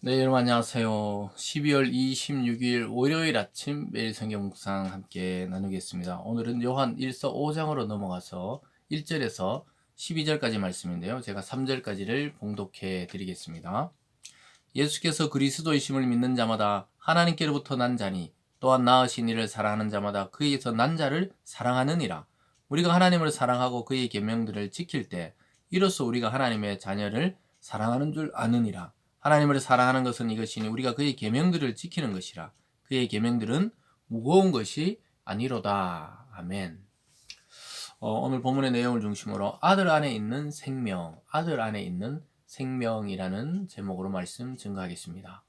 네, 여러분 안녕하세요. 12월 26일 월요일 아침 매일 성경 묵상 함께 나누겠습니다. 오늘은 요한 1서 5장으로 넘어가서 1절에서 12절까지 말씀인데요. 제가 3절까지를 봉독해 드리겠습니다. 예수께서 그리스도이심을 믿는 자마다 하나님께로부터 난 자니 또한 낳으신 이를 사랑하는 자마다 그에게서 난 자를 사랑하느니라. 우리가 하나님을 사랑하고 그의 계명들을 지킬 때 이로써 우리가 하나님의 자녀를 사랑하는 줄 아느니라. 하나님을 사랑하는 것은 이것이니 우리가 그의 계명들을 지키는 것이라. 그의 계명들은 무거운 것이 아니로다. 아멘. 오늘 본문의 내용을 중심으로 아들 안에 있는 생명, 아들 안에 있는 생명이라는 제목으로 말씀 증거하겠습니다.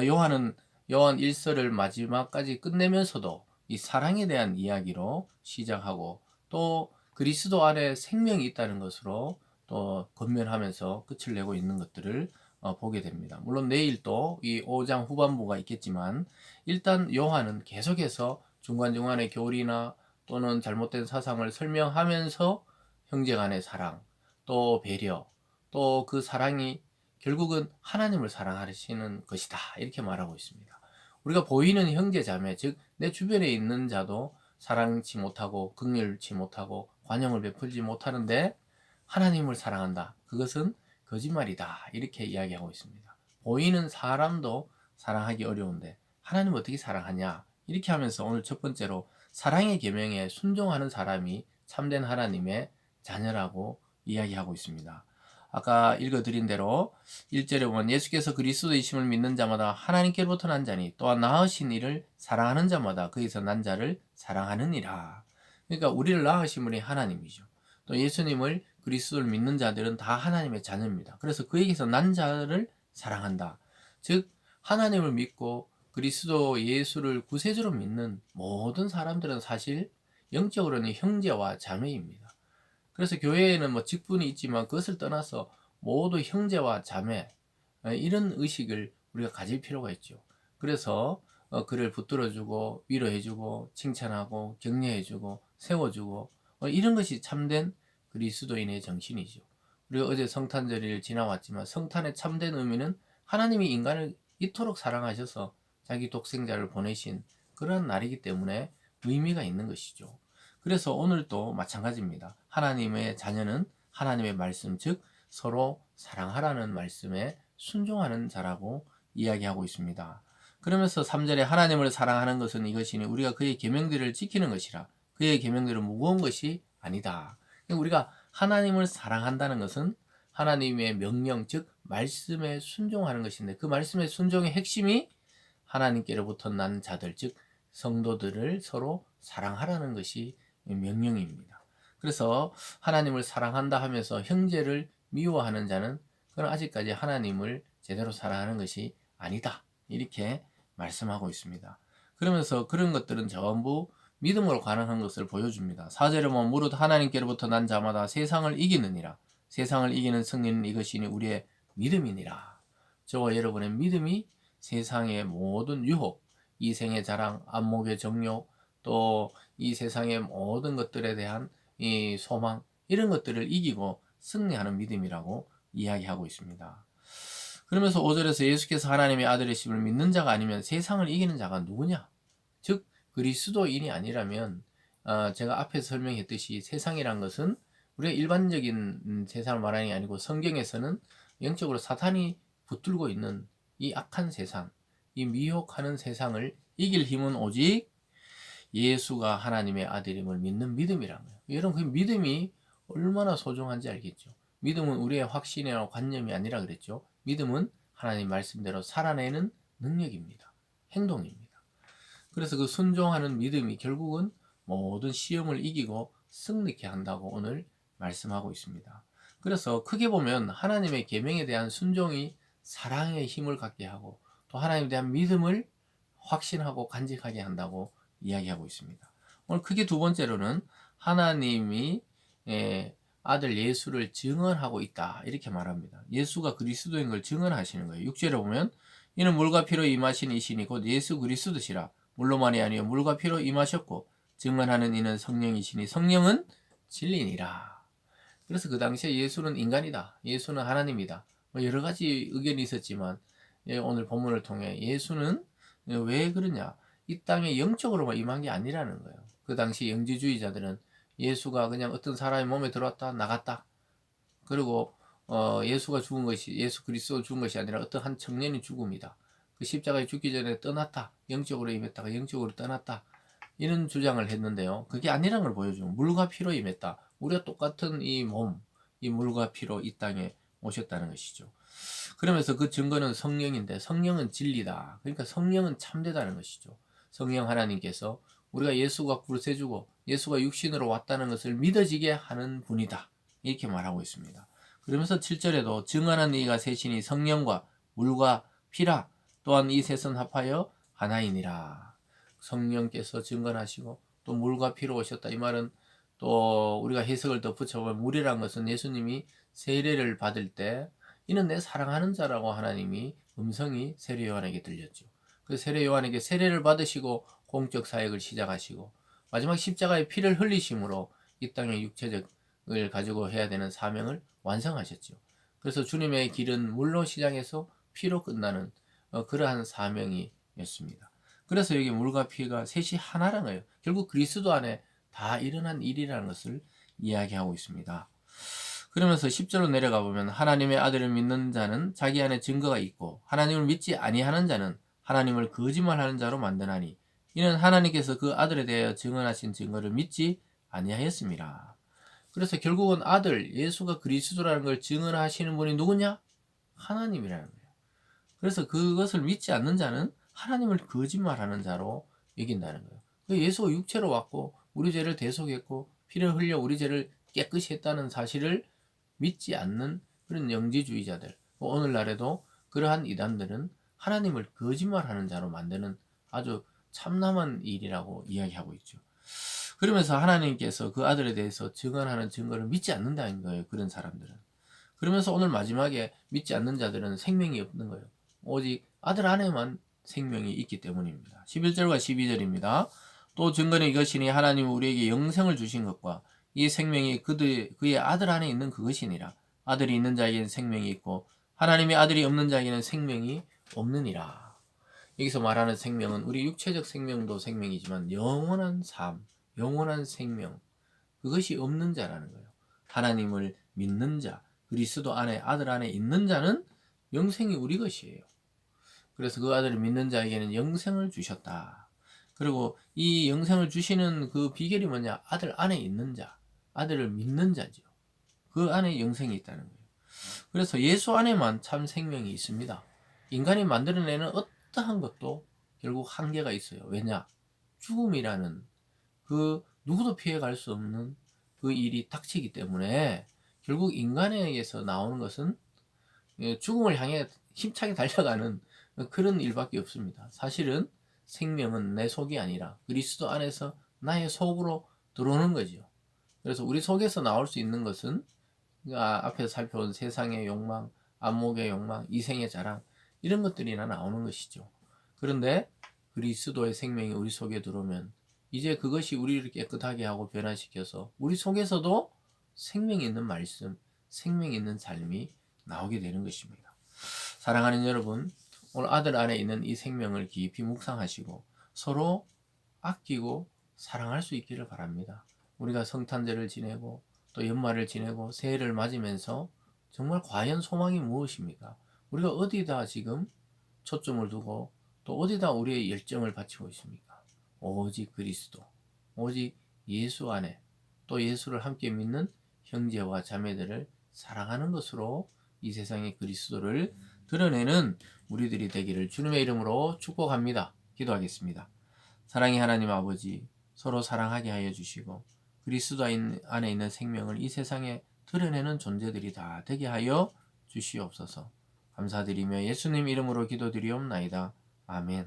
요한 1서를 마지막까지 끝내면서도 이 사랑에 대한 이야기로 시작하고 또 그리스도 안에 생명이 있다는 것으로 또 건면하면서 끝을 내고 있는 것들을 보게 됩니다. 물론 내일 또 이 5장 후반부가 있겠지만 일단 요한은 계속해서 중간중간에 교리나 또는 잘못된 사상을 설명하면서 형제 간의 사랑, 또 배려, 또 그 사랑이 결국은 하나님을 사랑하시는 것이다. 이렇게 말하고 있습니다. 우리가 보이는 형제 자매, 즉 내 주변에 있는 자도 사랑치 못하고 긍휼치 못하고 관용을 베풀지 못하는데 하나님을 사랑한다. 그것은 거짓말이다. 이렇게 이야기하고 있습니다. 보이는 사람도 사랑하기 어려운데 하나님 어떻게 사랑하냐? 이렇게 하면서 오늘 첫 번째로 사랑의 계명에 순종하는 사람이 참된 하나님의 자녀라고 이야기하고 있습니다. 아까 읽어드린 대로 1절에 보면 예수께서 그리스도이심을 믿는 자마다 하나님께로부터 난 자니 또한 낳으신 이를 사랑하는 자마다 그에서 난 자를 사랑하느니라. 그러니까 우리를 낳으신 분이 하나님이죠. 또 예수님을 그리스도를 믿는 자들은 다 하나님의 자녀입니다. 그래서 그에게서 난 자를 사랑한다. 즉 하나님을 믿고 그리스도 예수를 구세주로 믿는 모든 사람들은 사실 영적으로는 형제와 자매입니다. 그래서 교회에는 뭐 직분이 있지만 그것을 떠나서 모두 형제와 자매 이런 의식을 우리가 가질 필요가 있죠. 그래서 그를 붙들어주고 위로해주고 칭찬하고 격려해주고 세워주고 이런 것이 참된 그리스도인의 정신이죠. 우리가 어제 성탄절일 지나왔지만 성탄의 참된 의미는 하나님이 인간을 이토록 사랑하셔서 자기 독생자를 보내신 그런 날이기 때문에 의미가 있는 것이죠. 그래서 오늘도 마찬가지입니다. 하나님의 자녀는 하나님의 말씀, 즉 서로 사랑하라는 말씀에 순종하는 자라고 이야기하고 있습니다. 그러면서 3절에 하나님을 사랑하는 것은 이것이니 우리가 그의 계명들을 지키는 것이라. 그의 계명들은 무거운 것이 아니다. 우리가 하나님을 사랑한다는 것은 하나님의 명령, 즉 말씀에 순종하는 것인데 그 말씀의 순종의 핵심이 하나님께로부터 난 자들, 즉 성도들을 서로 사랑하라는 것이 명령입니다. 그래서 하나님을 사랑한다 하면서 형제를 미워하는 자는 그건 아직까지 하나님을 제대로 사랑하는 것이 아니다. 이렇게 말씀하고 있습니다. 그러면서 그런 것들은 전부 믿음으로 가능한 것을 보여줍니다. 4절에 보면 무릇 하나님께로부터 난 자마다 세상을 이기느니라. 세상을 이기는 승리는 이것이니 우리의 믿음이니라. 저와 여러분의 믿음이 세상의 모든 유혹, 이 생의 자랑, 안목의 정욕, 또 이 세상의 모든 것들에 대한 이 소망, 이런 것들을 이기고 승리하는 믿음이라고 이야기하고 있습니다. 그러면서 5절에서 예수께서 하나님의 아들이심을 믿는 자가 아니면 세상을 이기는 자가 누구냐? 즉 그리스도인이 아니라면 제가 앞에서 설명했듯이 세상이란 것은 우리가 일반적인 세상을 말하는 게 아니고 성경에서는 영적으로 사탄이 붙들고 있는 이 악한 세상, 이 미혹하는 세상을 이길 힘은 오직 예수가 하나님의 아들임을 믿는 믿음이란 거예요. 여러분 그 믿음이 얼마나 소중한지 알겠죠? 믿음은 우리의 확신이나 관념이 아니라 그랬죠. 믿음은 하나님 말씀대로 살아내는 능력입니다. 행동입니다. 그래서 그 순종하는 믿음이 결국은 모든 시험을 이기고 승리케 한다고 오늘 말씀하고 있습니다. 그래서 크게 보면 하나님의 계명에 대한 순종이 사랑의 힘을 갖게 하고 또 하나님에 대한 믿음을 확신하고 간직하게 한다고 이야기하고 있습니다. 오늘 크게 두 번째로는 하나님이 아들 예수를 증언하고 있다 이렇게 말합니다. 예수가 그리스도인 걸 증언하시는 거예요. 6절에 보면 이는 물과 피로 임하신 이시니 곧 예수 그리스도시라. 물로만이 아니요 물과 피로 임하셨고 증언하는 이는 성령이시니 성령은 진리니라. 그래서 그 당시에 예수는 인간이다. 예수는 하나님이다. 뭐 여러 가지 의견이 있었지만 오늘 본문을 통해 예수는 왜 그러냐? 이 땅에 영적으로만 임한 게 아니라는 거예요. 그 당시 영지주의자들은 예수가 그냥 어떤 사람의 몸에 들어왔다 나갔다. 그리고 예수가 죽은 것이 예수 그리스도가 죽은 것이 아니라 어떤 한 청년이 죽음이다. 그 십자가에 죽기 전에 떠났다. 영적으로 임했다가 영적으로 떠났다. 이런 주장을 했는데요. 그게 아니라는 걸 보여주고 물과 피로 임했다. 우리가 똑같은 이 몸, 이 물과 피로 이 땅에 오셨다는 것이죠. 그러면서 그 증거는 성령인데 성령은 진리다. 그러니까 성령은 참되다는 것이죠. 성령 하나님께서 우리가 예수가 구세주고 예수가 육신으로 왔다는 것을 믿어지게 하는 분이다. 이렇게 말하고 있습니다. 그러면서 7절에도 증언한 이가 셋이니 성령과 물과 피라 또한 이 셋은 합하여 하나이니라. 성령께서 증언하시고 또 물과 피로 오셨다. 이 말은 또 우리가 해석을 더 붙여보면 물이란 것은 예수님이 세례를 받을 때 이는 내 사랑하는 자라고 하나님이 음성이 세례 요한에게 들렸죠. 그 세례 요한에게 세례를 받으시고 공적 사역을 시작하시고 마지막 십자가의 피를 흘리심으로 이 땅의 육체적을 가지고 해야 되는 사명을 완성하셨죠. 그래서 주님의 길은 물로 시작해서 피로 끝나는 그러한 사명이었습니다. 그래서 여기 물과 피가 셋이 하나라는 거예요. 결국 그리스도 안에 다 일어난 일이라는 것을 이야기하고 있습니다. 그러면서 10절로 내려가 보면 하나님의 아들을 믿는 자는 자기 안에 증거가 있고 하나님을 믿지 아니하는 자는 하나님을 거짓말하는 자로 만드나니 이는 하나님께서 그 아들에 대하여 증언하신 증거를 믿지 아니하였습니다. 그래서 결국은 아들 예수가 그리스도라는 걸 증언하시는 분이 누구냐? 하나님이라는 거예요. 그래서 그것을 믿지 않는 자는 하나님을 거짓말하는 자로 여긴다는 거예요. 예수가 육체로 왔고 우리 죄를 대속했고 피를 흘려 우리 죄를 깨끗이 했다는 사실을 믿지 않는 그런 영지주의자들, 오늘날에도 그러한 이단들은 하나님을 거짓말하는 자로 만드는 아주 참담한 일이라고 이야기하고 있죠. 그러면서 하나님께서 그 아들에 대해서 증언하는 증거를 믿지 않는다는 거예요. 그런 사람들은. 그러면서 오늘 마지막에 믿지 않는 자들은 생명이 없는 거예요. 오직 아들 안에만 생명이 있기 때문입니다. 11절과 12절입니다. 또 증거는 이것이니 하나님은 우리에게 영생을 주신 것과 이 생명이 그의 아들 안에 있는 그것이니라. 아들이 있는 자에게는 생명이 있고 하나님의 아들이 없는 자에게는 생명이 없느니라. 여기서 말하는 생명은 우리 육체적 생명도 생명이지만 영원한 삶, 영원한 생명, 그것이 없는 자라는 거예요. 하나님을 믿는 자, 그리스도 안에 아들 안에 있는 자는 영생이 우리 것이에요. 그래서 그 아들을 믿는 자에게는 영생을 주셨다. 그리고 이 영생을 주시는 그 비결이 뭐냐? 아들 안에 있는 자, 아들을 믿는 자죠. 그 안에 영생이 있다는 거예요. 그래서 예수 안에만 참 생명이 있습니다. 인간이 만들어내는 어떠한 것도 결국 한계가 있어요. 왜냐? 죽음이라는 그 누구도 피해갈 수 없는 그 일이 닥치기 때문에 결국 인간에게서 나오는 것은 죽음을 향해 힘차게 달려가는 그런 일밖에 없습니다. 사실은 생명은 내 속이 아니라 그리스도 안에서 나의 속으로 들어오는 거죠. 그래서 우리 속에서 나올 수 있는 것은 앞에서 살펴본 세상의 욕망, 안목의 욕망, 이생의 자랑 이런 것들이나 나오는 것이죠. 그런데 그리스도의 생명이 우리 속에 들어오면 이제 그것이 우리를 깨끗하게 하고 변화시켜서 우리 속에서도 생명이 있는 말씀, 생명이 있는 삶이 나오게 되는 것입니다. 사랑하는 여러분, 오늘 아들 안에 있는 이 생명을 깊이 묵상하시고 서로 아끼고 사랑할 수 있기를 바랍니다. 우리가 성탄절을 지내고 또 연말을 지내고 새해를 맞으면서 정말 과연 소망이 무엇입니까? 우리가 어디다 지금 초점을 두고 또 어디다 우리의 열정을 바치고 있습니까? 오직 그리스도, 오직 예수 안에 또 예수를 함께 믿는 형제와 자매들을 사랑하는 것으로 이 세상의 그리스도를 드러내는 우리들이 되기를 주님의 이름으로 축복합니다. 기도하겠습니다. 사랑의 하나님 아버지, 서로 사랑하게 하여 주시고 그리스도 안에 있는 생명을 이 세상에 드러내는 존재들이 다 되게 하여 주시옵소서. 감사드리며 예수님 이름으로 기도드리옵나이다. 아멘.